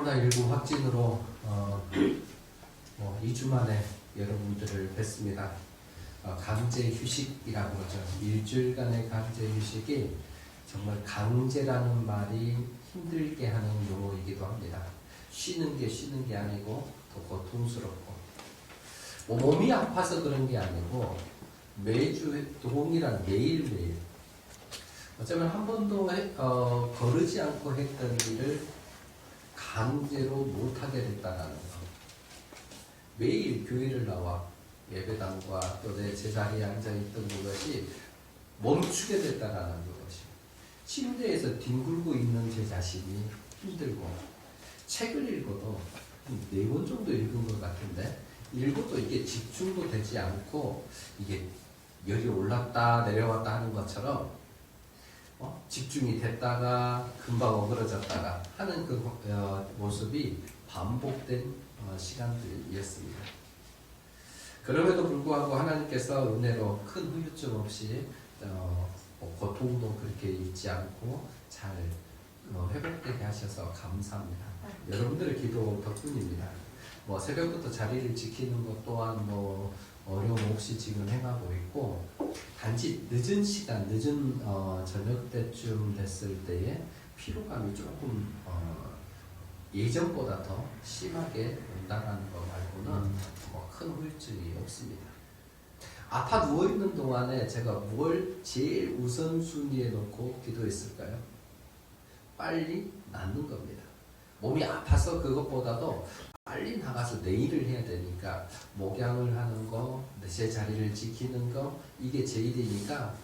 코로나19 확진으로 2주 만에 여러분들을 뵙습니다. 강제 휴식이라고 하죠. 일주일간의 강제 휴식이 정말 강제라는 말이 힘들게 하는 용어이기도 합니다. 쉬는 게 아니고 더 고통스럽고 몸이 아파서 그런 게 아니고 매주 동일한 매일매일 어쩌면 한 번도 거르지 않고 했던 일을 강제로 못하게 됐다는 것. 매일 교회를 나와 예배당과 또 내 제자리에 앉아있던 그것이 멈추게 됐다는 것이, 침대에서 뒹굴고 있는 제 자신이 힘들고, 책을 읽어도 4권 정도 읽은 것 같은데 읽어도 이게 집중도 되지 않고 이게 열이 올랐다 내려왔다 하는 것처럼 집중이 됐다가 금방 어그러졌다가 하는 그 모습이 반복된 시간들이었습니다. 그럼에도 불구하고 하나님께서 은혜로 큰 후유증 없이 고통도 그렇게 잊지 않고 잘 회복되게 하셔서 감사합니다. 여러분들의 기도 덕분입니다. 새벽부터 자리를 지키는 것 또한 어려움 없이 지금 행하고 있고, 단지 늦은 시간, 늦은 저녁 때쯤 됐을 때에 피로감이 조금 예전보다 더 심하게 온다는 거 말고는 큰 후유증이 없습니다. 아파 누워있는 동안에 제가 뭘 제일 우선순위에 놓고 기도했을까요? 빨리 낫는 겁니다. 몸이 아파서 그것보다도 빨리 나가서 내 일을 해야 되니까 목양을 하는 거, 제 자리를 지키는 거, 이게 제 일이니까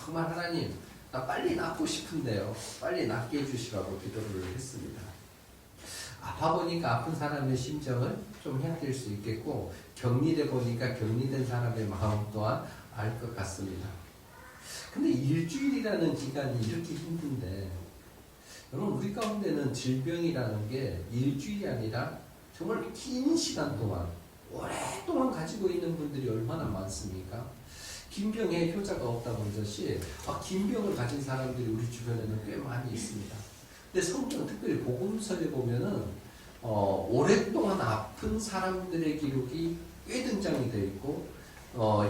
정말 하나님, 나 빨리 낫고 싶은데요. 빨리 낫게 해주시라고 기도를 했습니다. 아파 보니까 아픈 사람의 심정을 좀 헤아릴 수 있겠고, 격리돼 보니까 격리된 사람의 마음 또한 알 것 같습니다. 근데 일주일이라는 기간이 이렇게 힘든데, 여러분 우리 가운데는 질병이라는 게 일주일이 아니라 정말 긴 시간 동안 오랫동안 가지고 있는 분들이 얼마나 많습니까? 긴 병에 효자가 없다고 하듯이 긴 병을 가진 사람들이 우리 주변에는 꽤 많이 있습니다. 근데 성경 특별히 복음서에 보면은 오랫동안 아픈 사람들의 기록이 꽤 등장이 되어 있고,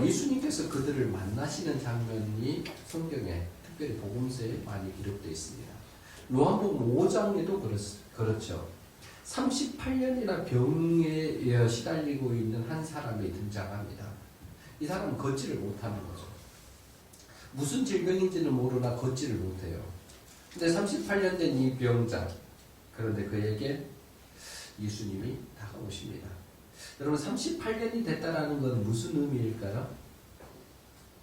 예수님께서 그들을 만나시는 장면이 성경에 특별히 복음서에 많이 기록되어 있습니다. 요한복음 5장에도 그렇죠. 38년이나 병에 시달리고 있는 한 사람이 등장합니다. 이 사람은 걷지를 못하는 거죠. 무슨 질병인지는 모르나 걷지를 못해요. 근데 38년 된 이 병자, 그런데 그에게 예수님이 다가오십니다. 여러분 38년이 됐다는 건 무슨 의미일까요?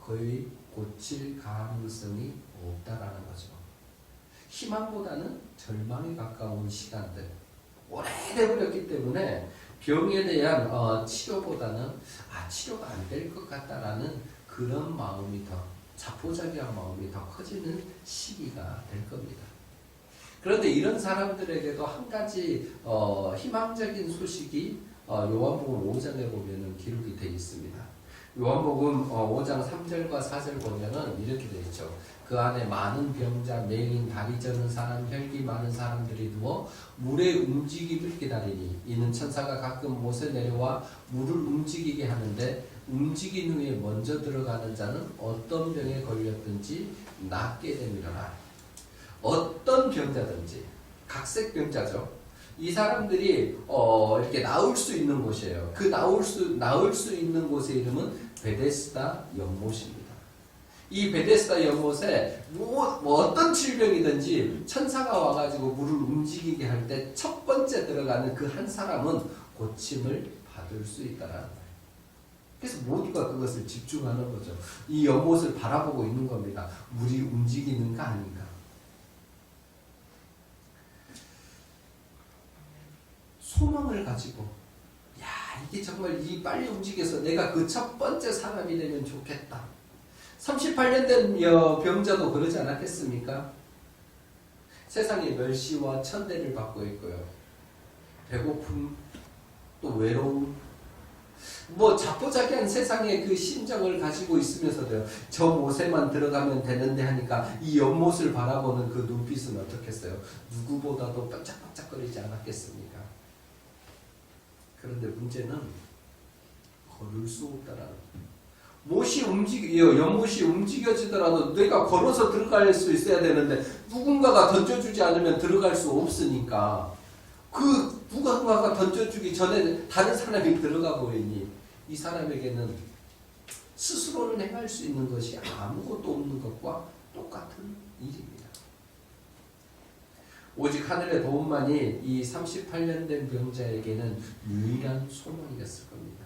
거의 고칠 가능성이 없다라는 거죠. 희망보다는 절망에 가까운 시간들, 오래돼버렸기 때문에 병에 대한 치료보다는 치료가 안 될 것 같다라는 그런 마음이 더, 자포자기한 마음이 더 커지는 시기가 될 겁니다. 그런데 이런 사람들에게도 한 가지 희망적인 소식이 요한복음 5장에 보면은 기록이 되어 있습니다. 요한복음 5장 3절과 4절 보면은 이렇게 되어 있죠. 그 안에 많은 병자, 맹인, 다리 저는 사람, 혈기 많은 사람들이 누워 물의 움직임을 기다리니, 이는 천사가 가끔 못에 내려와 물을 움직이게 하는데, 움직인 후에 먼저 들어가는 자는 어떤 병에 걸렸든지 낫게 되리라. 어떤 병자든지, 각색 병자죠. 이 사람들이 이렇게 나올 수 있는 곳이에요. 그 나올 수 있는 곳의 이름은 베데스다 연못입니다. 이 베데스다 연못에 어떤 질병이든지 천사가 와가지고 물을 움직이게 할 때 첫 번째 들어가는 그 한 사람은 고침을 받을 수 있다라는 거예요. 그래서 모두가 그것을 집중하는 거죠. 이 연못을 바라보고 있는 겁니다. 물이 움직이는가 아닌가. 소망을 가지고, 이게 정말 빨리 움직여서 내가 그 첫 번째 사람이 되면 좋겠다. 38년 된 병자도 그러지 않았겠습니까? 세상에 멸시와 천대를 받고 있고요. 배고픔, 또 외로움, 뭐 자포자기한 세상의 그 심정을 가지고 있으면서도요, 저 못에만 들어가면 되는데 하니까 이 연못을 바라보는 그 눈빛은 어떻겠어요? 누구보다도 반짝반짝거리지 않았겠습니까? 그런데 문제는 걸을 수 없다라는, 연못이 움직여지더라도 내가 걸어서 들어갈 수 있어야 되는데 누군가가 던져주지 않으면 들어갈 수 없으니까, 그 누군가가 던져주기 전에 다른 사람이 들어가 보이니 이 사람에게는 스스로는 행할 수 있는 것이 아무것도 없는 것과 똑같은 일입니다. 오직 하늘의 도움만이 이 38년 된 병자에게는 유일한 소망이었을 겁니다.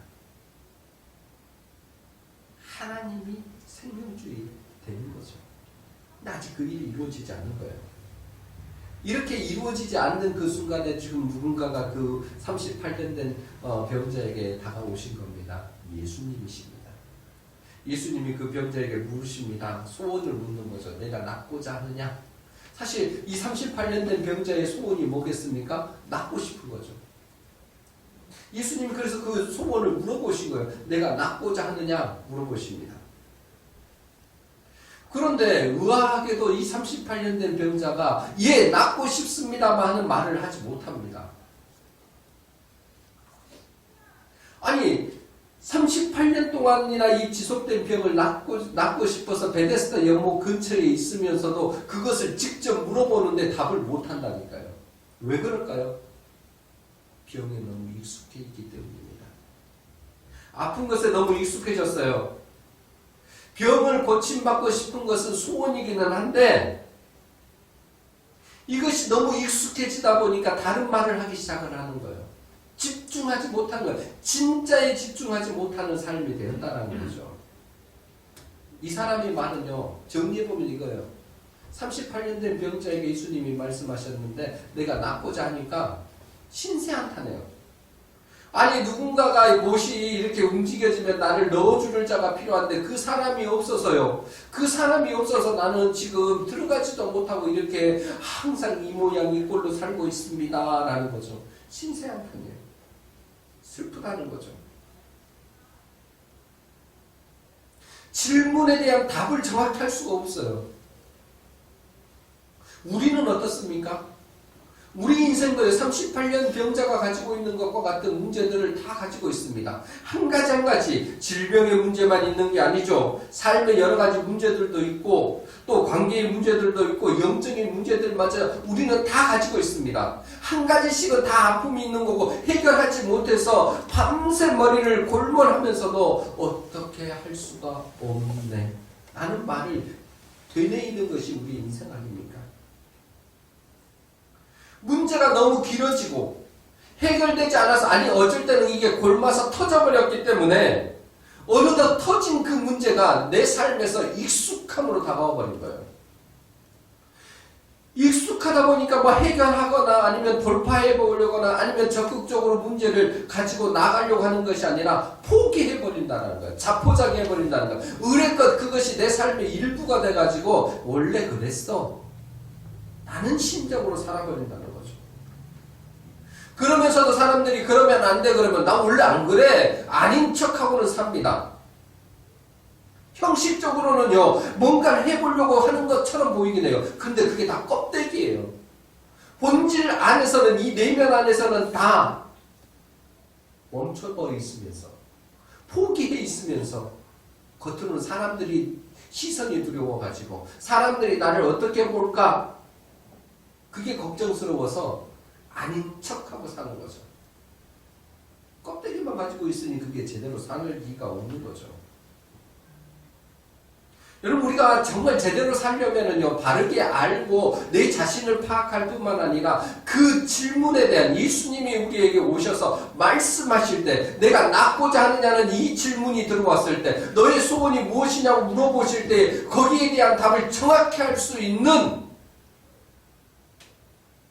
하나님이 생명주의 되는 거죠. 근데 아직 그 일이 이루어지지 않은 거예요. 이렇게 이루어지지 않는 그 순간에 지금 누군가가 그 38년 된 병자에게 다가오신 겁니다. 예수님이십니다. 예수님이 그 병자에게 물으십니다. 소원을 묻는 거죠. 내가 낫고자 하느냐? 사실 이 38년 된 병자의 소원이 뭐겠습니까? 낫고 싶은 거죠. 예수님이 그래서 그 소원을 물어보신 거예요. 내가 낫고자 하느냐? 물어보십니다. 그런데 의아하게도 이 38년 된 병자가 예, 낫고 싶습니다만 하는 말을 하지 못합니다. 아니 38년 동안이나 이 지속된 병을 낫고 싶어서 베데스다 연못 근처에 있으면서도 그것을 직접 물어보는데 답을 못한다니까요. 왜 그럴까요? 병에 너무 익숙해 있기 때문입니다. 아픈 것에 너무 익숙해졌어요. 병을 고침받고 싶은 것은 소원이기는 한데 이것이 너무 익숙해지다 보니까 다른 말을 하기 시작을 하는 거예요. 집중하지 못한 거예요. 진짜에 집중하지 못하는 삶이 되었다는 거죠. 이 사람의 말은요, 정리해보면 이거예요. 38년 된 병자에게 예수님이 말씀하셨는데 내가 낫고자 하니까 신세한탄해요. 아니 누군가가 못이 이렇게 움직여지면 나를 넣어줄 자가 필요한데 그 사람이 없어서요. 그 사람이 없어서 나는 지금 들어가지도 못하고 이렇게 항상 이 모양 이 꼴로 살고 있습니다 라는 거죠. 신세한탄이에요. 슬프다는 거죠. 질문에 대한 답을 정확히 할 수가 없어요. 우리는 어떻습니까? 우리 인생도 38년 병자가 가지고 있는 것과 같은 문제들을 다 가지고 있습니다. 한 가지 질병의 문제만 있는 게 아니죠. 삶의 여러 가지 문제들도 있고 또 관계의 문제들도 있고 영적인 문제들마저 우리는 다 가지고 있습니다. 한 가지씩은 다 아픔이 있는 거고 해결하지 못해서 밤새 머리를 골몰하면서도 어떻게 할 수가 없네 라는 말을 되뇌이는 것이 우리 인생 아닙니까? 문제가 너무 길어지고 해결되지 않아서 어쩔 때는 이게 골마서 터져버렸기 때문에 어느덧 터진 그 문제가 내 삶에서 익숙함으로 다가와 버린 거예요. 익숙하다 보니까 뭐 해결하거나 아니면 돌파해 보려거나 아니면 적극적으로 문제를 가지고 나가려고 하는 것이 아니라 포기해 버린다는 거예요. 자포자기 해 버린다는 거예요. 의뢰껏 그것이 내 삶의 일부가 돼가지고 원래 그랬어 나는 심정으로 살아버린다는 거죠. 그러면서도 사람들이 그러면 안 돼 그러면 나 원래 안 그래 아닌 척하고는 삽니다. 형식적으로는요 뭔가를 해보려고 하는 것처럼 보이긴 해요. 근데 그게 다 껍데기예요. 본질 안에서는 이 내면 안에서는 다 멈춰버려 있으면서 포기해 있으면서 겉으로는 사람들이 시선이 두려워가지고 사람들이 나를 어떻게 볼까 그게 걱정스러워서 아닌 척하고 사는 거죠. 껍데기만 가지고 있으니 그게 제대로 살기가 없는 거죠. 여러분 우리가 정말 제대로 살려면은요 바르게 알고 내 자신을 파악할 뿐만 아니라 그 질문에 대한 예수님이 우리에게 오셔서 말씀하실 때 내가 낫고자 하느냐는 이 질문이 들어왔을 때 너의 소원이 무엇이냐고 물어보실 때 거기에 대한 답을 정확히 할 수 있는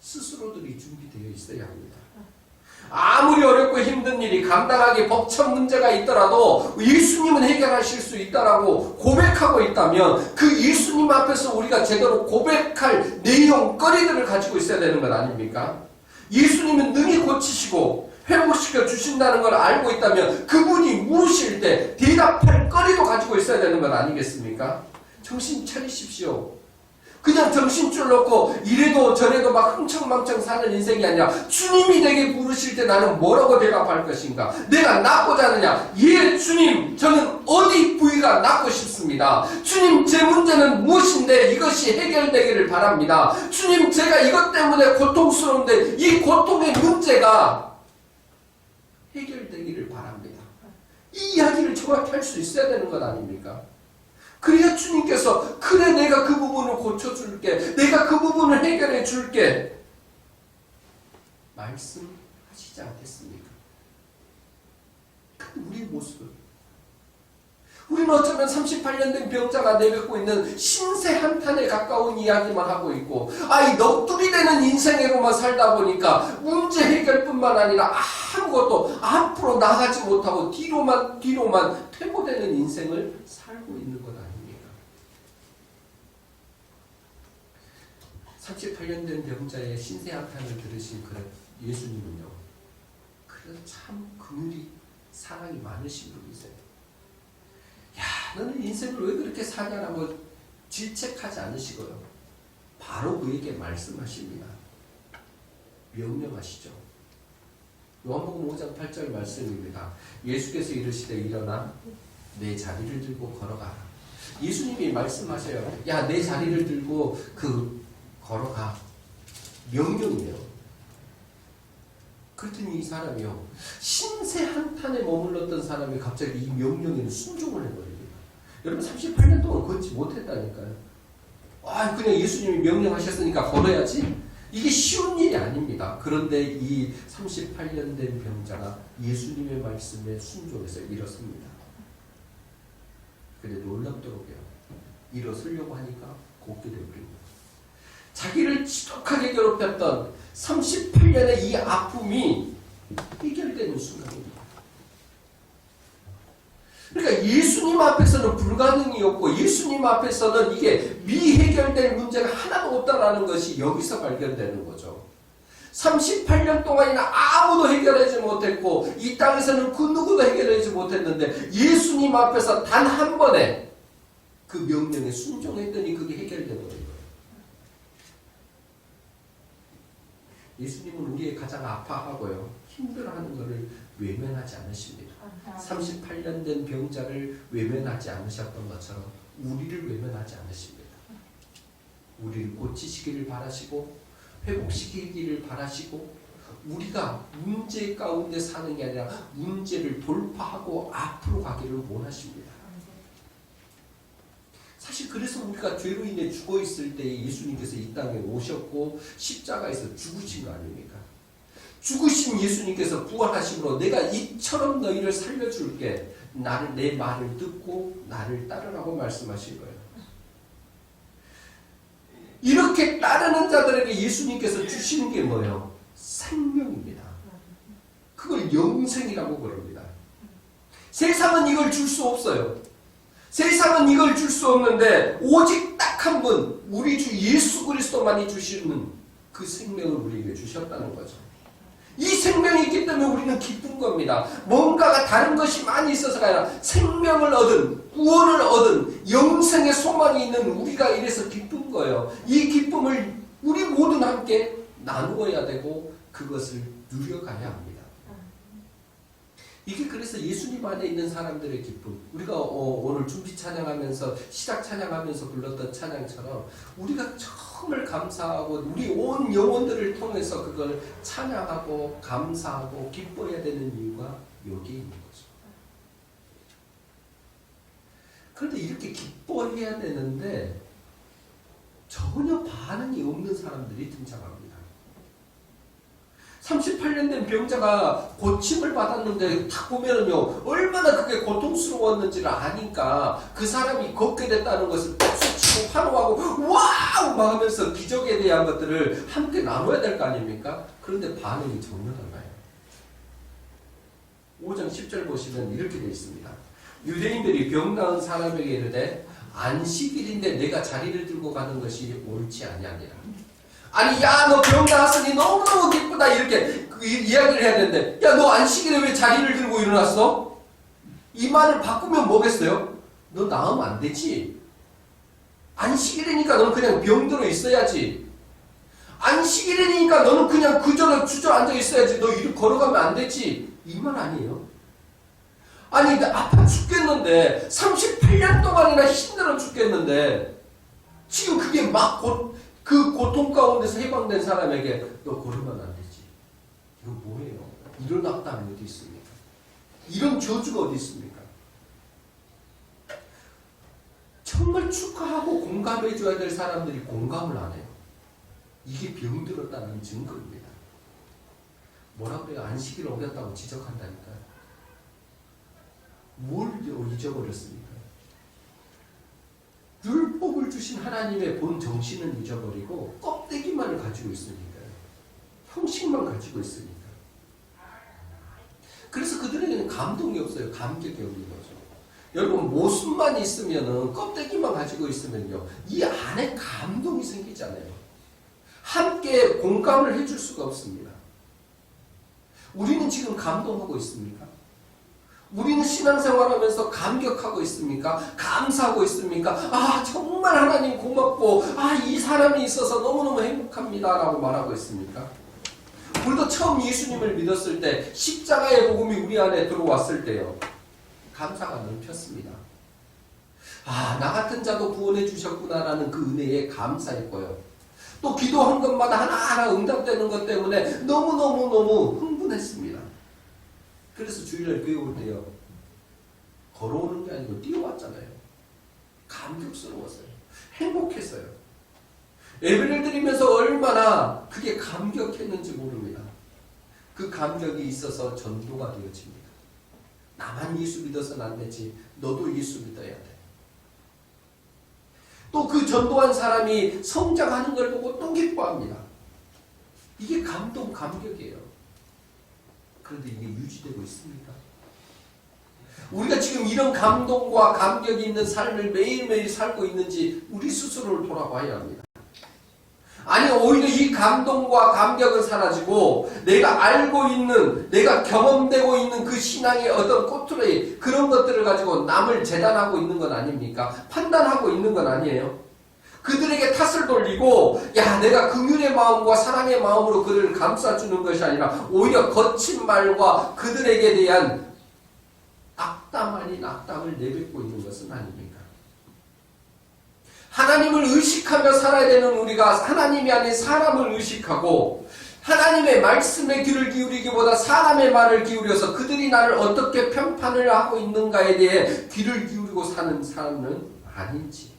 스스로들이 준비되어 있어야 합니다. 아무리 어렵고 힘든 일이 감당하기 벅찬 문제가 있더라도 예수님은 해결하실 수 있다라고 고백하고 있다면 그 예수님 앞에서 우리가 제대로 고백할 내용거리들을 가지고 있어야 되는 것 아닙니까? 예수님은 능히 고치시고 회복시켜 주신다는 걸 알고 있다면 그분이 물으실 때 대답할 거리도 가지고 있어야 되는 것 아니겠습니까? 정신 차리십시오. 그냥 정신줄 놓고 이래도 저래도 막 흥청망청 사는 인생이 아니라 주님이 내게 부르실 때 나는 뭐라고 대답할 것인가? 내가 낫고자 하느냐? 예, 주님, 저는 어디 부위가 낫고 싶습니다. 주님, 제 문제는 무엇인데 이것이 해결되기를 바랍니다. 주님, 제가 이것 때문에 고통스러운데 이 고통의 문제가 해결되기를 바랍니다. 이 이야기를 정확히 할 수 있어야 되는 것 아닙니까? 그래야 주님께서 그래 내가 그 부분을 고쳐줄게. 내가 그 부분을 해결해 줄게. 말씀하시지 않겠습니까? 우리 모습은 우리는 어쩌면 38년 된 병자가 내뱉고 있는 신세 한탄에 가까운 이야기만 하고 있고 이 넋두리 되는 인생으로만 살다 보니까 문제 해결뿐만 아니라 아무것도 앞으로 나가지 못하고 뒤로만 퇴보되는 인생을 살고 있는 것 아닙니까? 38년 된 병자의 신세 한탄을 들으신 예수님은요, 그래도 참 긍휼이 사랑이 많으신 분이세요. 야, 너는 인생을 왜 그렇게 사냐라고 질책하지 않으시고요. 바로 그에게 말씀하십니다. 명령하시죠. 요한복음 5장 8절 말씀입니다. 예수께서 이르시되 일어나 내 자리를 들고 걸어가라. 예수님이 말씀하셔요. 야, 내 자리를 들고 걸어가. 명령이에요. 그랬더니 이 사람이요, 신세 한탄에 머물렀던 사람이 갑자기 이 명령에는 순종을 해버립니다. 여러분 38년 동안 걷지 못했다니까요. 그냥 예수님이 명령하셨으니까 걸어야지. 이게 쉬운 일이 아닙니다. 그런데 이 38년 된 병자가 예수님의 말씀에 순종해서 일어섭니다. 근데 놀랍도록요, 일어서려고 하니까 걷게 되어버립니다. 자기를 지독하게 괴롭혔던 38년의 이 아픔이 해결되는 순간입니다. 그러니까 예수님 앞에서는 불가능이었고 예수님 앞에서는 이게 미해결될 문제가 하나도 없다라는 것이 여기서 발견되는 거죠. 38년 동안이나 아무도 해결하지 못했고 이 땅에서는 그 누구도 해결하지 못했는데 예수님 앞에서 단 한 번에 그 명령에 순종했더니 그게 해결되는 거예요. 예수님은 우리의 가장 아파하고요, 힘들어하는 것을 외면하지 않으십니다. 38년 된 병자를 외면하지 않으셨던 것처럼 우리를 외면하지 않으십니다. 우리를 고치시기를 바라시고 회복시키기를 바라시고 우리가 문제 가운데 사는 게 아니라 문제를 돌파하고 앞으로 가기를 원하십니다. 사실 그래서 우리가 죄로 인해 죽어 있을 때 예수님께서 이 땅에 오셨고 십자가에서 죽으신 거 아닙니까? 죽으신 예수님께서 부활하심으로 내가 이처럼 너희를 살려줄게. 내 말을 듣고 나를 따르라고 말씀하신 거예요. 이렇게 따르는 자들에게 예수님께서 주시는 게 뭐예요? 생명입니다. 그걸 영생이라고 부릅니다. 세상은 이걸 줄 수 없어요. 세상은 이걸 줄 수 없는데 오직 딱 한 분, 우리 주 예수 그리스도만이 주시는 그 생명을 우리에게 주셨다는 거죠. 이 생명이 있기 때문에 우리는 기쁜 겁니다. 뭔가가 다른 것이 많이 있어서가 아니라 생명을 얻은, 구원을 얻은, 영생의 소망이 있는 우리가 이래서 기쁜 거예요. 이 기쁨을 우리 모두 함께 나누어야 되고 그것을 누려가야 합니다. 이게 그래서 예수님 안에 있는 사람들의 기쁨, 우리가 오늘 준비 찬양하면서 시작 찬양하면서 불렀던 찬양처럼 우리가 정말 감사하고 우리 온 영혼들을 통해서 그걸 찬양하고 감사하고 기뻐해야 되는 이유가 여기에 있는 거죠. 그런데 이렇게 기뻐해야 되는데 전혀 반응이 없는 사람들이 등장합니다. 38년 된 병자가 고침을 받았는데 딱 보면은요, 얼마나 그게 고통스러웠는지를 아니까 그 사람이 걷게 됐다는 것을 박수치고 환호하고 와우 막 하면서 기적에 대한 것들을 함께 나눠야 될 거 아닙니까? 그런데 반응이 전혀 달라요. 5장 10절 보시면 이렇게 되어 있습니다. 유대인들이 병 나은 사람에게 이르되 안식일인데 내가 자리를 들고 가는 것이 옳지 아니하니라. 아니, 야, 너 병 나았으니 너무너무 기쁘다. 이렇게 이야기를 해야 되는데, 야, 너 안식일에 왜 자리를 들고 일어났어? 이 말을 바꾸면 뭐겠어요? 너 나으면 안 되지. 안식일이니까 너는 그냥 병들어 있어야지. 안식일이니까 너는 그냥 그저러 주저앉아 있어야지. 너 이리 걸어가면 안 되지. 이 말 아니에요. 아니, 아파 죽겠는데, 38년 동안이나 힘들어 죽겠는데, 지금 그게 막 그 고통 가운데서 해방된 사람에게 너 걸으면 안 되지. 이거 뭐예요? 이런 악담이 어디 있습니까? 이런 저주가 어디 있습니까? 정말 축하하고 공감해줘야 될 사람들이 공감을 안 해요. 이게 병들었다는 증거입니다. 뭐라 그래요? 안식일을 어겼다고 지적한다니까요. 뭘 잊어버렸습니까? 율법을 주신 하나님의 본 정신은 잊어버리고 껍데기만을 가지고 있으니까요. 형식만 가지고 있으니까. 그래서 그들에게는 감동이 없어요. 감격이 없는 거죠. 여러분, 모습만 있으면은, 껍데기만 가지고 있으면요, 이 안에 감동이 생기잖아요. 함께 공감을 해줄 수가 없습니다. 우리는 지금 감동하고 있습니까? 우리는 신앙생활하면서 감격하고 있습니까? 감사하고 있습니까? 아, 정말 하나님 고맙고, 아, 이 사람이 있어서 너무너무 행복합니다 라고 말하고 있습니까? 우리도 처음 예수님을 믿었을 때, 십자가의 복음이 우리 안에 들어왔을 때요, 감사가 넘쳤습니다. 아, 나 같은 자도 구원해 주셨구나라는 그 은혜에 감사했고요. 또 기도한 것마다 하나하나 응답되는 것 때문에 너무너무너무 흥분했습니다. 그래서 주일날 교회 올 때요, 걸어오는 게 아니고 뛰어왔잖아요. 감격스러웠어요. 행복했어요. 예배를 드리면서 얼마나 그게 감격했는지 모릅니다. 그 감격이 있어서 전도가 되어집니다. 나만 예수 믿어서는 안 되지. 너도 예수 믿어야 돼. 또 그 전도한 사람이 성장하는 걸 보고 또 기뻐합니다. 이게 감동, 감격이에요. 그런데 이게 유지되고 있습니까? 우리가 지금 이런 감동과 감격이 있는 삶을 매일매일 살고 있는지 우리 스스로를 돌아봐야 합니다. 아니, 오히려 이 감동과 감격은 사라지고 내가 알고 있는, 내가 경험되고 있는 그 신앙의 어떤 꼬투리, 그런 것들을 가지고 남을 재단하고 있는 건 아닙니까? 판단하고 있는 건 아니에요. 그들에게 탓을 돌리고, 야, 내가 긍휼의 마음과 사랑의 마음으로 그들을 감싸주는 것이 아니라 오히려 거친 말과 그들에게 대한 악담 아닌 악담을 내뱉고 있는 것은 아닙니까? 하나님을 의식하며 살아야 되는 우리가 하나님이 아닌 사람을 의식하고 하나님의 말씀에 귀를 기울이기보다 사람의 말을 기울여서 그들이 나를 어떻게 평판을 하고 있는가에 대해 귀를 기울이고 사는 사람은 아닌지,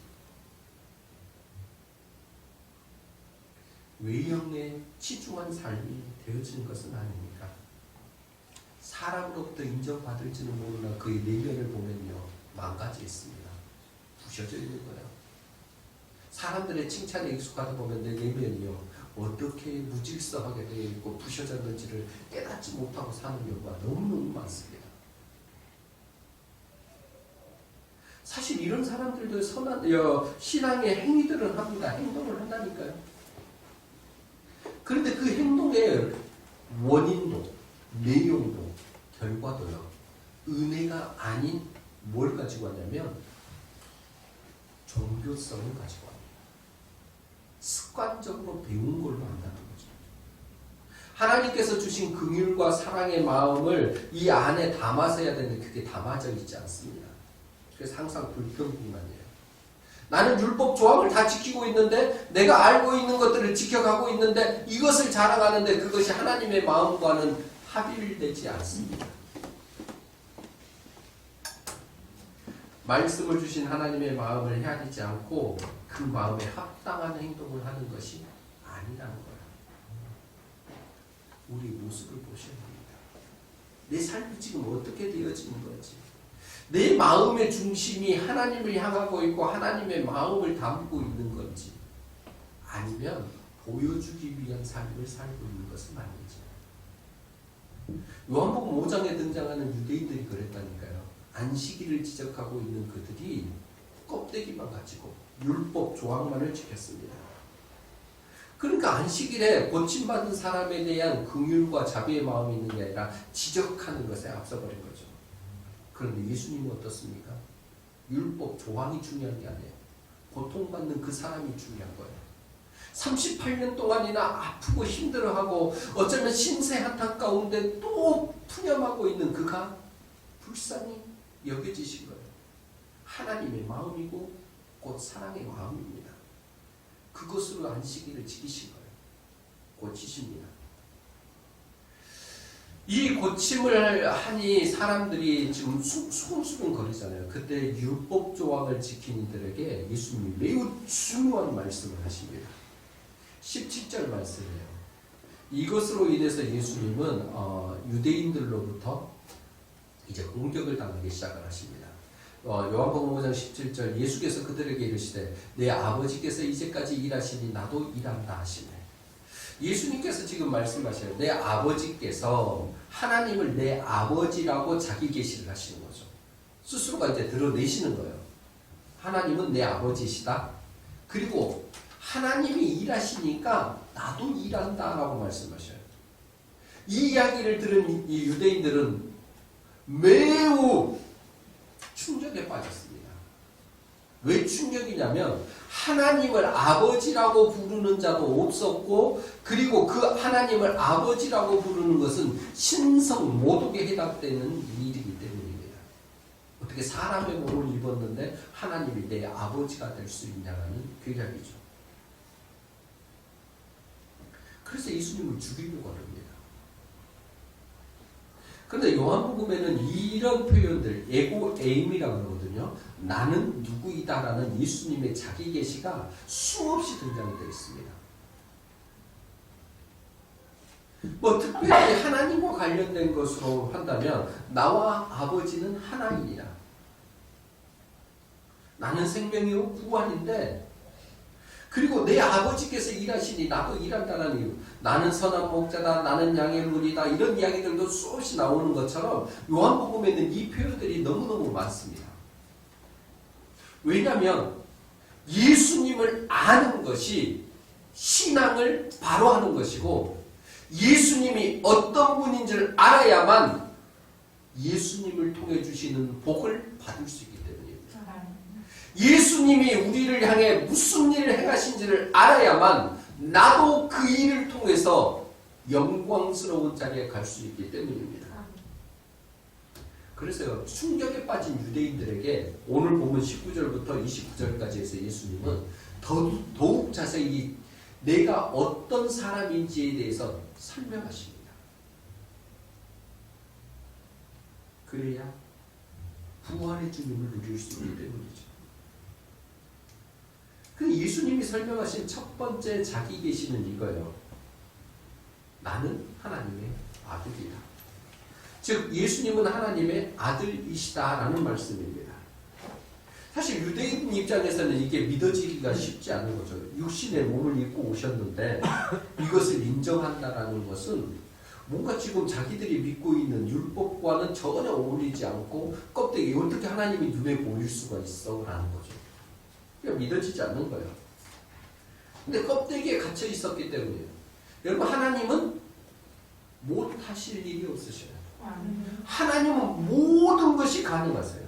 외형에 치중한 삶이 되어지는 것은 아닙니까? 사람으로부터 인정받을지는 모르나 그의 내면을 보면요, 망가져 있습니다. 부셔져 있는 거예요. 사람들의 칭찬에 익숙하다 보면 내 내면이요, 어떻게 무질서하게 되어 있고 부셔졌는지를 깨닫지 못하고 사는 경우가 너무너무 많습니다. 사실 이런 사람들도 선한 신앙의 행위들을 합니다. 행동을 한다니까요. 그런데 그 행동의 원인도, 내용도, 결과도요, 은혜가 아닌 뭘 가지고 왔냐면 종교성을 가지고 왔습니다. 습관적으로 배운 걸로 한다는 거죠. 하나님께서 주신 긍휼과 사랑의 마음을 이 안에 담아서 해야 되는데 그게 담아져 있지 않습니다. 그래서 항상 불평불만이에요. 나는 율법 조항을 다 지키고 있는데, 내가 알고 있는 것들을 지켜가고 있는데, 이것을 자랑하는데 그것이 하나님의 마음과는 합일되지 않습니다. 말씀을 주신 하나님의 마음을 헤아리지 않고 그 마음에 합당한 행동을 하는 것이 아니라는 거예요. 우리 모습을 보셔야 됩니다. 내 삶이 지금 어떻게 되어지는 건지, 내 마음의 중심이 하나님을 향하고 있고 하나님의 마음을 담고 있는 건지, 아니면 보여주기 위한 삶을 살고 있는 것은 아닌지. 요한복음 5장에 등장하는 유대인들이 그랬다니까요. 안식일을 지적하고 있는 그들이 껍데기만 가지고 율법 조항만을 지켰습니다. 그러니까 안식일에 고침받은 사람에 대한 긍휼과 자비의 마음이 있는 게 아니라 지적하는 것에 앞서버린 거죠. 그런데 예수님은 어떻습니까? 율법 조항이 중요한 게 아니에요. 고통받는 그 사람이 중요한 거예요. 38년 동안이나 아프고 힘들어하고 어쩌면 신세 한탄 가운데 또 푸념하고 있는 그가 불쌍히 여겨지신 거예요. 하나님의 마음이고 곧 사랑의 마음입니다. 그것으로 안식일을 지키신 거예요. 고치십니다. 이 고침을 하니 사람들이 지금 수근수근 거리잖아요. 그때 율법 조항을 지킨 이들에게 예수님이 매우 중요한 말씀을 하십니다. 17절 말씀이에요. 이것으로 인해서 예수님은 유대인들로부터 이제 공격을 당하기 시작을 하십니다. 요한복음 5장 17절 예수께서 그들에게 이르시되 내 아버지께서 이제까지 일하시니 나도 일한다 하시네. 예수님께서 지금 말씀하셔요. 내 아버지께서 하나님을 내 아버지라고 자기 계시를 하시는 거죠. 스스로가 이제 드러내시는 거예요. 하나님은 내 아버지시다. 그리고 하나님이 일하시니까 나도 일한다라고 말씀하셔요. 이 이야기를 들은 이 유대인들은 매우 충격에 빠졌습니다. 왜 충격이냐면 하나님을 아버지라고 부르는 자도 없었고 그리고 그 하나님을 아버지라고 부르는 것은 신성 모독에 해당되는 일이기 때문입니다. 어떻게 사람의 몸을 입었는데 하나님이 내 아버지가 될 수 있냐는 괴략이죠. 그래서 예수님을 죽이려고 합니다. 그런데 요한복음에는 이런 표현들, 에고 에임이라고 그러거든요. 나는 누구이다라는 예수님의 자기 계시가 수없이 등장이 되어 있습니다. 뭐 특별히 하나님과 관련된 것으로 한다면 나와 아버지는 하나이니라. 나는 생명이요 구원인데 그리고 내 아버지께서 일하시니 나도 일한다는 이유. 나는 선한 목자다. 나는 양의 문이다. 이런 이야기들도 수없이 나오는 것처럼 요한복음에는 이 표현들이 너무너무 많습니다. 왜냐하면 예수님을 아는 것이 신앙을 바로 하는 것이고 예수님이 어떤 분인지를 알아야만 예수님을 통해 주시는 복을 받을 수 있기 때문입니다. 예수님이 우리를 향해 무슨 일을 행하신지를 알아야만 나도 그 일을 통해서 영광스러운 자리에 갈 수 있기 때문입니다. 그래서 충격에 빠진 유대인들에게 오늘 보면 19절부터 29절까지 해서 예수님은 더욱 자세히 내가 어떤 사람인지에 대해서 설명하십니다. 그래야 부활의 주님을 누릴 수 있기 때문이죠. 그 예수님이 설명하신 첫 번째 자기 계시는 이거예요. 나는 하나님의 아들이다. 즉 예수님은 하나님의 아들이시다라는 말씀입니다. 사실 유대인 입장에서는 이게 믿어지기가 쉽지 않은 거죠. 육신의 몸을 입고 오셨는데 이것을 인정한다라는 것은 뭔가 지금 자기들이 믿고 있는 율법과는 전혀 어울리지 않고 껍데기 어떻게 하나님이 눈에 보일 수가 있어? 라는 거죠. 그러니까 믿어지지 않는 거예요. 근데 껍데기에 갇혀 있었기 때문이에요. 여러분 하나님은 못하실 일이 없으셔요. 하나님은 모든 것이 가능하세요.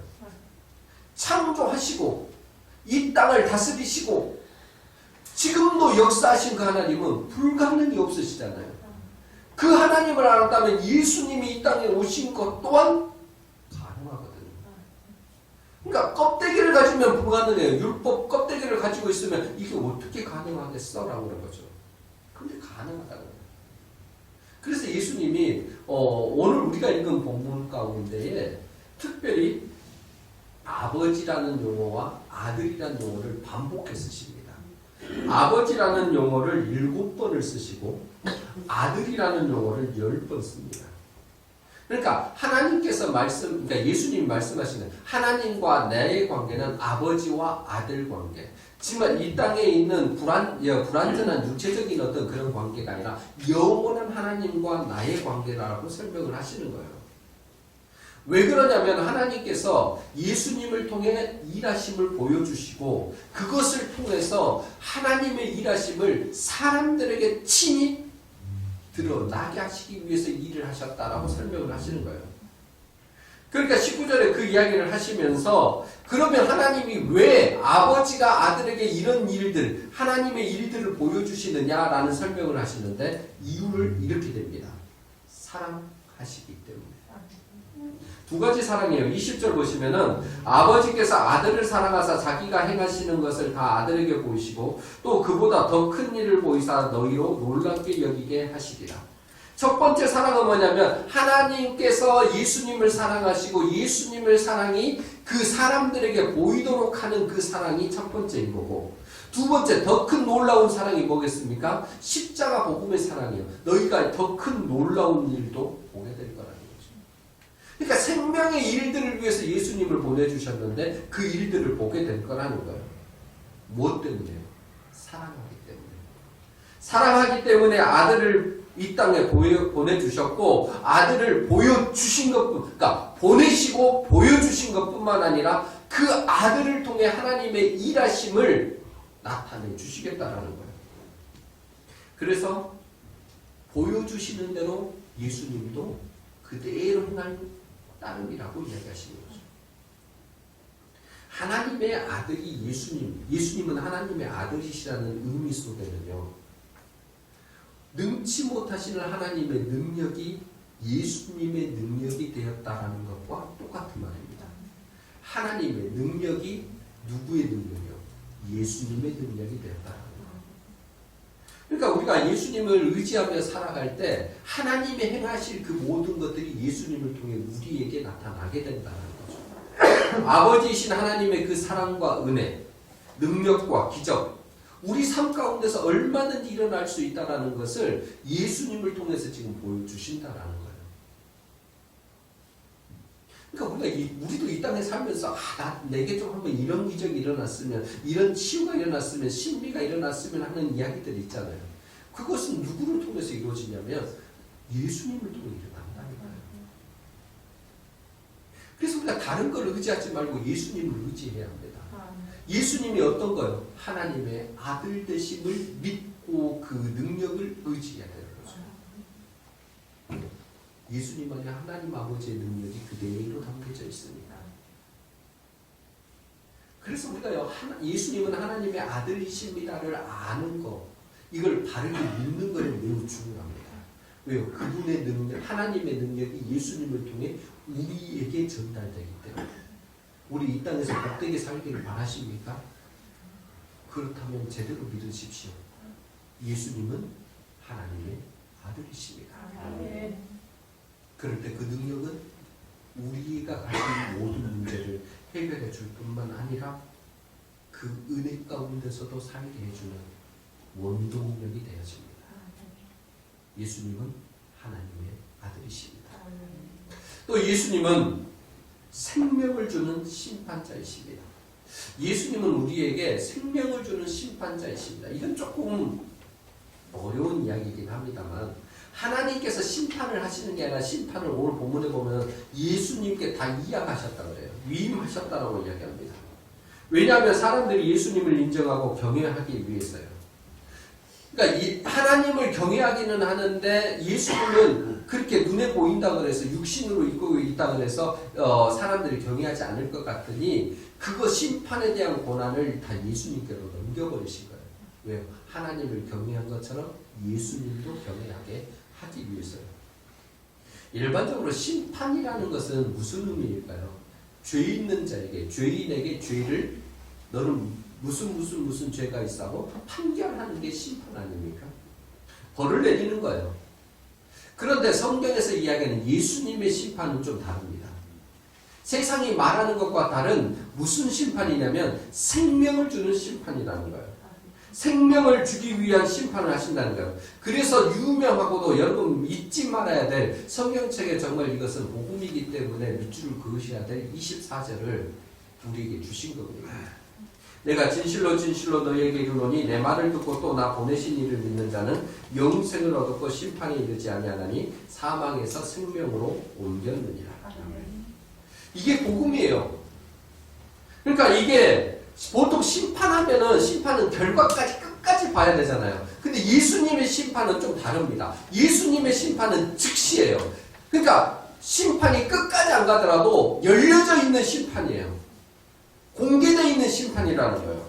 창조하시고 이 땅을 다스리시고 지금도 역사하신 그 하나님은 불가능이 없으시잖아요. 그 하나님을 알았다면 예수님이 이 땅에 오신 것 또한 가능하거든요. 그러니까 껍데기를 가지면 불가능해요. 율법 껍데기를 가지고 있으면 이게 어떻게 가능하겠어? 라고 그런 거죠. 근데 가능하다는 거예요. 그래서 예수님이 오늘 우리가 읽은 본문 가운데에 특별히 아버지라는 용어와 아들이라는 용어를 반복해 쓰십니다. 아버지라는 용어를 7번을 쓰시고 아들이라는 용어를 10번 씁니다. 그러니까 하나님께서 그러니까 예수님이 말씀하시는 하나님과 나의 관계는 아버지와 아들 관계. 지만 이 땅에 있는 불완전한 육체적인 어떤 그런 관계가 아니라 영원한 하나님과 나의 관계라고 설명을 하시는 거예요. 왜 그러냐면 하나님께서 예수님을 통해 일하심을 보여주시고 그것을 통해서 하나님의 일하심을 사람들에게 친히 드러나게 하시기 위해서 일을 하셨다라고 설명을 하시는 거예요. 그러니까 19절에 그 이야기를 하시면서 그러면 하나님이 왜 아버지가 아들에게 이런 일들, 하나님의 일들을 보여주시느냐라는 설명을 하시는데 이유를 이렇게 됩니다. 사랑하시기 때문에. 두 가지 사랑이에요. 20절 보시면은 아버지께서 아들을 사랑하사 자기가 행하시는 것을 다 아들에게 보이시고 또 그보다 더 큰 일을 보이사 너희로 놀랍게 여기게 하시리라. 첫 번째 사랑은 뭐냐면 하나님께서 예수님을 사랑하시고 예수님의 사랑이 그 사람들에게 보이도록 하는 그 사랑이 첫 번째인 거고 두 번째 더 큰 놀라운 사랑이 뭐겠습니까? 십자가 복음의 사랑이에요. 너희가 더 큰 놀라운 일도 보게 될 거라는 거죠. 그러니까 생명의 일들을 위해서 예수님을 보내주셨는데 그 일들을 보게 될 거라는 거예요. 무엇 때문에요? 사랑하기 때문에. 사랑하기 때문에 아들을 이 땅에 보내주셨고 아들을 보여주신 것뿐, 그러니까 보내시고 보여주신 것뿐만 아니라 그 아들을 통해 하나님의 일하심을 나타내 주시겠다라는 거예요. 그래서 보여주시는 대로 예수님도 그대로 행할 따름이라고 이야기하시는 거죠. 하나님의 아들이 예수님은 하나님의 아들이시라는 의미 속에는요. 능치 못하시는 하나님의 능력이 예수님의 능력이 되었다라는 것과 똑같은 말입니다. 하나님의 능력이 누구의 능력이요? 예수님의 능력이 되었다라는 것. 그러니까 우리가 예수님을 의지하며 살아갈 때 하나님이 행하실 그 모든 것들이 예수님을 통해 우리에게 나타나게 된다는 거죠. 아버지이신 하나님의 그 사랑과 은혜, 능력과 기적, 우리 삶 가운데서 얼마든지 일어날 수 있다는 것을 예수님을 통해서 지금 보여주신다라는 거예요. 그러니까 우리도 이 땅에 살면서 내게 좀 한번 이런 기적이 일어났으면, 이런 치유가 일어났으면, 신비가 일어났으면 하는 이야기들이 있잖아요. 그것은 누구를 통해서 이루어지냐면 예수님을 통해 일어난다는 거예요. 그래서 우리가 다른 걸 의지하지 말고 예수님을 의지해야 합니다. 예수님이 어떤 거요? 하나님의 아들 되심을 믿고 그 능력을 의지해야 되는 거죠. 예수님 안에 하나님 아버지의 능력이 그대로 담겨져 있습니다. 그래서 우리가요, 예수님은 하나님의 아들이십니다를 아는 거, 이걸 바르게 믿는 것이 매우 중요합니다. 왜요? 그분의 능력, 하나님의 능력이 예수님을 통해 우리에게 전달되기 때문에. 우리 이 땅에서 복되게 살기를 바라십니까? 그렇다면 제대로 믿으십시오. 예수님은 하나님의 아들이십니다. 그럴 때 그 능력은 우리가 가진 모든 문제를 해결해 줄 뿐만 아니라 그 은혜 가운데서도 살게 해주는 원동력이 되어집니다. 예수님은 하나님의 아들이십니다. 또 예수님은 생명을 주는 심판자이십니다. 예수님은 우리에게 생명을 주는 심판자이십니다. 이건 조금 어려운 이야기이긴 합니다만 하나님께서 심판을 하시는 게 아니라 심판을 오늘 본문에 보면 예수님께 다 이양하셨다고 그래요. 위임하셨다라고 이야기합니다. 왜냐하면 사람들이 예수님을 인정하고 경외하기 위해서요. 그러니까 하나님을 경외하기는 하는데 예수님은 그렇게 눈에 보인다 그래서 육신으로 입고 있다 그래서 사람들이 경외하지 않을 것 같으니 그거 심판에 대한 고난을 다 예수님께로 넘겨버리신 거예요. 왜요? 하나님을 경외한 것처럼 예수님도 경외하게 하기 위해서요. 일반적으로 심판이라는 것은 무슨 의미일까요? 죄 있는 자에게, 죄인에게 죄를 너는 무슨 죄가 있다고 판결하는 게 심판 아닙니까? 벌을 내리는 거예요. 그런데 성경에서 이야기하는 예수님의 심판은 좀 다릅니다. 세상이 말하는 것과 다른 무슨 심판이냐면 생명을 주는 심판이라는 거예요. 생명을 주기 위한 심판을 하신다는 거예요. 그래서 유명하고도 여러분 잊지 말아야 될 성경책에 정말 이것은 복음이기 때문에 밑줄을 그으셔야 될 24절을 우리에게 주신 겁니다. 내가 진실로 진실로 너희에게 이르노니 내 말을 듣고 또 나 보내신 이를 믿는 자는 영생을 얻었고 심판에 이르지 아니하나니 사망에서 생명으로 옮겼느니라. 이게 복음이에요. 그러니까 이게 보통 심판은 결과까지 끝까지 봐야 되잖아요. 근데 예수님의 심판은 좀 다릅니다. 예수님의 심판은 즉시예요. 그러니까 심판이 끝까지 안 가더라도 열려져 있는 심판이에요. 공개되어 있는 심판이라는 거예요.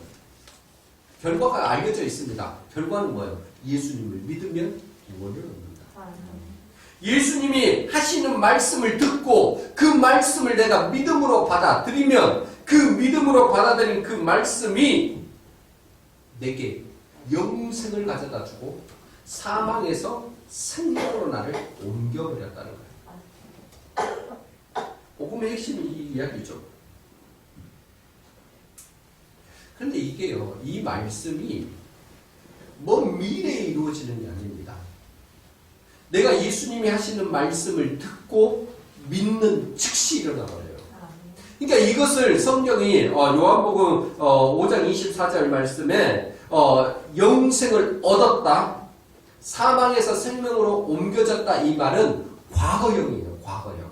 결과가 알려져 있습니다. 결과는 뭐예요? 예수님을 믿으면 구원을 얻는다. 예수님이 하시는 말씀을 듣고 그 말씀을 내가 믿음으로 받아들이면 그 믿음으로 받아들인 그 말씀이 내게 영생을 가져다 주고 사망에서 생명으로 나를 옮겨버렸다는 거예요. 복음의 핵심이 이 이야기죠. 그런데 이게요, 이 말씀이 먼 미래에 이루어지는 게 아닙니다. 내가 예수님이 하시는 말씀을 듣고 믿는 즉시 일어나버려요. 그러니까 이것을 성경이 요한복음 5장 24절 말씀에 영생을 얻었다, 사망에서 생명으로 옮겨졌다, 이 말은 과거형이에요. 과거형.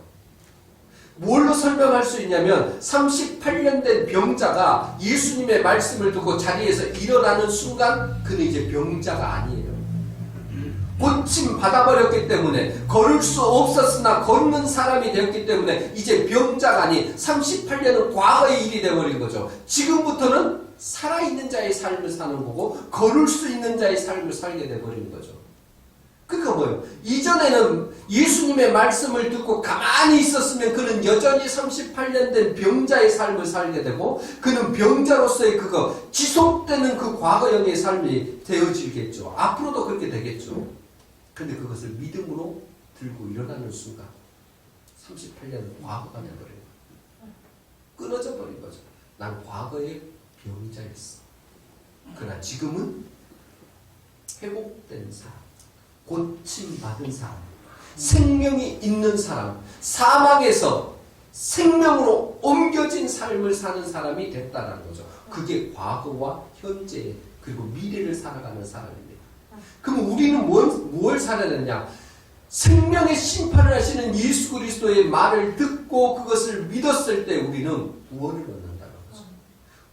뭘로 설명할 수 있냐면 38년 된 병자가 예수님의 말씀을 듣고 자리에서 일어나는 순간 그는 이제 병자가 아니에요. 고침 받아버렸기 때문에, 걸을 수 없었으나 걷는 사람이 되었기 때문에 이제 병자가 아닌 38년은 과거의 일이 되어버린 거죠. 지금부터는 살아있는 자의 삶을 사는 거고 걸을 수 있는 자의 삶을 살게 되어버린 거죠. 그러니까 뭐예요? 이전에는 예수님의 말씀을 듣고 가만히 있었으면 그는 여전히 38년 된 병자의 삶을 살게 되고 그는 병자로서의 지속되는 그 과거형의 삶이 되어지겠죠. 앞으로도 그렇게 되겠죠. 근데 그것을 믿음으로 들고 일어나는 순간 38년은 과거가 되어버린 거예요. 끊어져 버린 거죠. 난 과거의 병자였어. 그러나 지금은 회복된 사람, 고침받은 사람, 생명이 있는 사람, 사망에서 생명으로 옮겨진 삶을 사는 사람이 됐다는 거죠. 그게 과거와 현재 그리고 미래를 살아가는 사람입니다. 그럼 우리는 뭘 살아야 되느냐? 생명의 심판을 하시는 예수 그리스도의 말을 듣고 그것을 믿었을 때 우리는 구원을 얻는다는 거죠.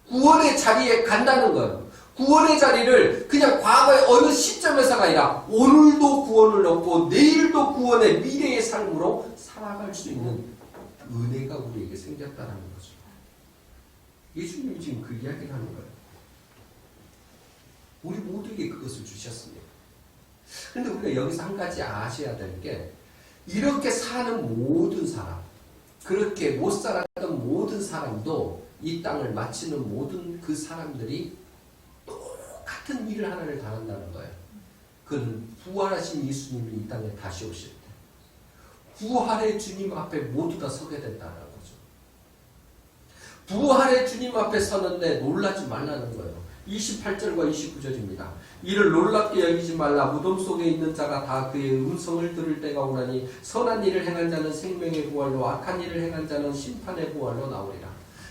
구원의 자리에 간다는 거예요. 구원의 자리를 그냥 과거의 어느 시점에서가 아니라 오늘도 구원을 얻고 내일도 구원의 미래의 삶으로 살아갈 수 있는 은혜가 우리에게 생겼다는 거죠. 예수님이 지금 그 이야기를 하는 거예요. 우리 모두에게 그것을 주셨습니다. 그런데 우리가 여기서 한 가지 아셔야 될 게, 이렇게 사는 모든 사람, 그렇게 못 살았던 모든 사람도 이 땅을 마치는 모든 그 사람들이 똑같은 일을 하나를 당한다는 거예요. 그는 부활하신 예수님이 이 땅에 다시 오실 때 부활의 주님 앞에 모두 다 서게 된다는 거죠. 부활의 주님 앞에 서는데 놀라지 말라는 거예요. 28절과 29절입니다. 이를 놀랍게 여기지 말라. 무덤 속에 있는 자가 다 그의 음성을 들을 때가 오나니 선한 일을 행한 자는 생명의 부활로, 악한 일을 행한 자는 심판의 부활로 나오리라.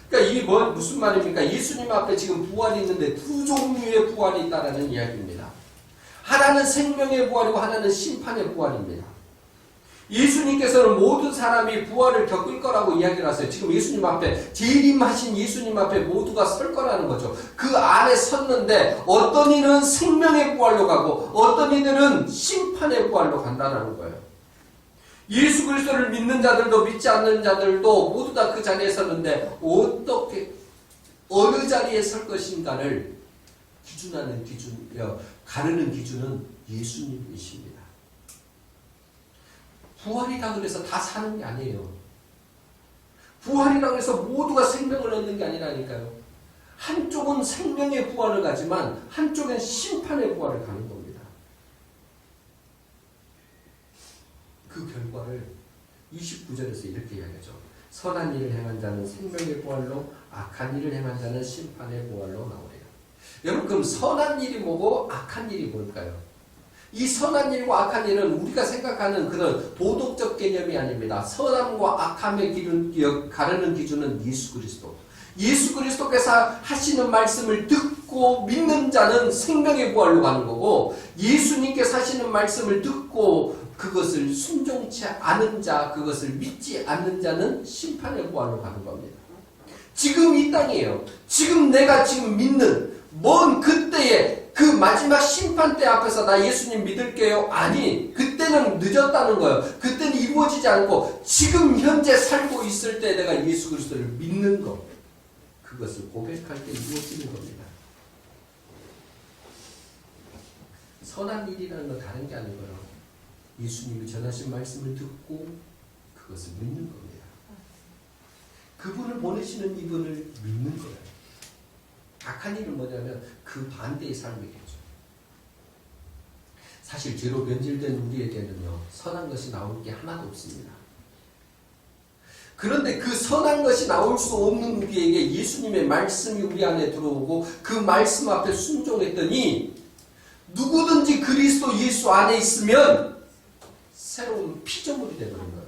그러니까 이게 무슨 말입니까? 예수님 앞에 지금 부활이 있는데 두 종류의 부활이 있다라는 이야기입니다. 하나는 생명의 부활이고 하나는 심판의 부활입니다. 예수님께서는 모든 사람이 부활을 겪을 거라고 이야기를 하세요. 지금 예수님 앞에, 재림하신 예수님 앞에 모두가 설 거라는 거죠. 그 안에 섰는데 어떤 이는 생명의 부활로 가고 어떤 이들은 심판의 부활로 간다는 거예요. 예수 그리스도를 믿는 자들도 믿지 않는 자들도 모두 다 그 자리에 섰는데 어떻게, 어느 자리에 설 것인가를 가르는 기준은 예수님이십니다. 부활이라 그래서 다 사는 게 아니에요. 부활이라 그래서 모두가 생명을 얻는 게 아니라니까요. 한쪽은 생명의 부활을 가지만 한쪽은 심판의 부활을 가는 겁니다. 그 결과를 29절에서 이렇게 이야기하죠. 선한 일을 행한 자는 생명의 부활로, 악한 일을 행한 자는 심판의 부활로 나오리라. 여러분, 그럼 선한 일이 뭐고 악한 일이 뭘까요? 이 선한 일과 악한 일은 우리가 생각하는 그런 도덕적 개념이 아닙니다. 선함과 악함의 기준, 가르는 기준은 예수 그리스도. 예수 그리스도께서 하시는 말씀을 듣고 믿는 자는 생명의 부활로 가는 거고, 예수님께서 하시는 말씀을 듣고 그것을 순종치 않은 자, 그것을 믿지 않는 자는 심판의 부활로 가는 겁니다. 지금 이 땅이에요. 지금 내가 지금 믿는 먼 그때에 그 마지막 심판대 앞에서 나 예수님 믿을게요. 아니, 그때는 늦었다는 거예요. 그때는 이루어지지 않고 지금 현재 살고 있을 때 내가 예수 그리스도를 믿는 것, 그것을 고백할 때 이루어지는 겁니다. 선한 일이라는 건 다른 게 아니고요. 예수님이 전하신 말씀을 듣고 그것을 믿는 겁니다. 그분을 보내시는 이분을 믿는 거예요. 악한 일은 뭐냐면 그 반대의 삶이겠죠. 사실 죄로 변질된 우리에게는요, 선한 것이 나올 게 하나도 없습니다. 그런데 그 선한 것이 나올 수 없는 우리에게 예수님의 말씀이 우리 안에 들어오고 그 말씀 앞에 순종했더니 누구든지 그리스도 예수 안에 있으면 새로운 피조물이 되는 거예요.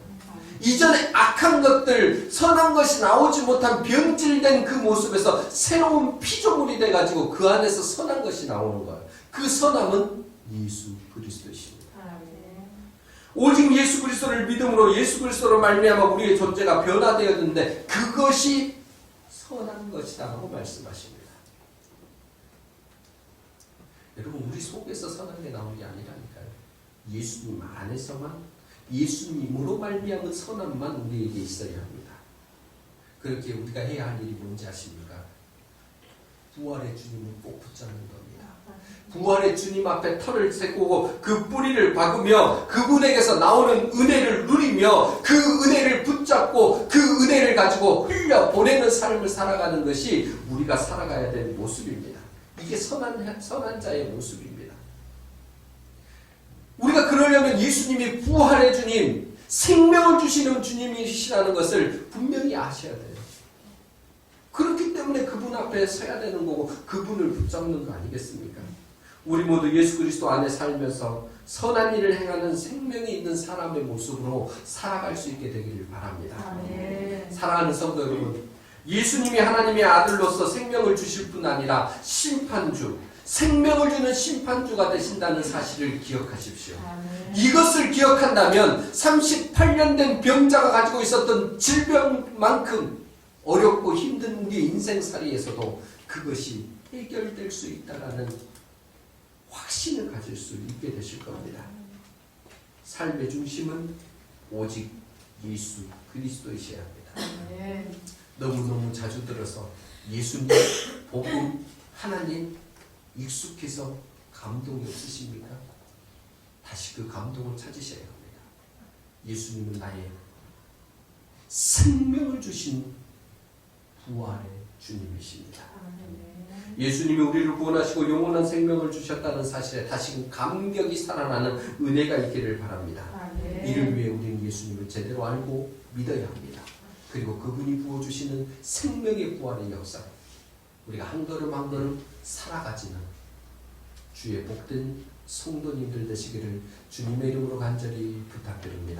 이전에 악한 것들, 선한 것이 나오지 못한 변질된 그 모습에서 새로운 피조물이 돼가지고 그 안에서 선한 것이 나오는 거예요. 그 선함은 예수 그리스도이십니다. 오직 예수 그리스도를 믿음으로 예수 그리스도로 말미암아 우리의 존재가 변화되었는데 그것이 선한 것이다라고 말씀하십니다. 여러분, 우리 속에서 선한 게 나오는 게 아니라니까요. 예수님 안에서만, 예수님으로 말미암은 선함만 우리에게 있어야 합니다. 그렇게 우리가 해야 할 일이 뭔지 아십니까? 부활의 주님을 꼭 붙잡는 겁니다. 부활의 주님 앞에 털을 세우고 그 뿌리를 박으며 그분에게서 나오는 은혜를 누리며 그 은혜를 붙잡고 그 은혜를 가지고 흘려 보내는 삶을 살아가는 것이 우리가 살아가야 될 모습입니다. 이게 선한 자의 모습입니다. 우리가 그러려면 예수님이 부활의 주님, 생명을 주시는 주님이시라는 것을 분명히 아셔야 돼요. 그렇기 때문에 그분 앞에 서야 되는 거고 그분을 붙잡는 거 아니겠습니까? 우리 모두 예수 그리스도 안에 살면서 선한 일을 행하는 생명이 있는 사람의 모습으로 살아갈 수 있게 되기를 바랍니다. 사랑하는 성도 여러분, 예수님이 하나님의 아들로서 생명을 주실 뿐 아니라 심판주, 생명을 주는 심판주가 되신다는 사실을 기억하십시오. 이것을 기억한다면 38년 된 병자가 가지고 있었던 질병만큼 어렵고 힘든 우리 인생살이에서도 그것이 해결될 수 있다라는 확신을 가질 수 있게 되실 겁니다. 삶의 중심은 오직 예수 그리스도이셔야 합니다. 너무너무 자주 들어서 예수님, 복음, 하나님 익숙해서 감동이 없으십니까? 다시 그 감동을 찾으셔야 합니다. 예수님은 나의 생명을 주신 부활의 주님이십니다. 예수님이 우리를 구원하시고 영원한 생명을 주셨다는 사실에 다시금 감격이 살아나는 은혜가 있기를 바랍니다. 이를 위해 우리는 예수님을 제대로 알고 믿어야 합니다. 그리고 그분이 부어주시는 생명의 부활의 역사, 우리가 한 걸음 한 걸음 살아가지는 주의 복된 성도님들 되시기를 주님의 이름으로 간절히 부탁드립니다.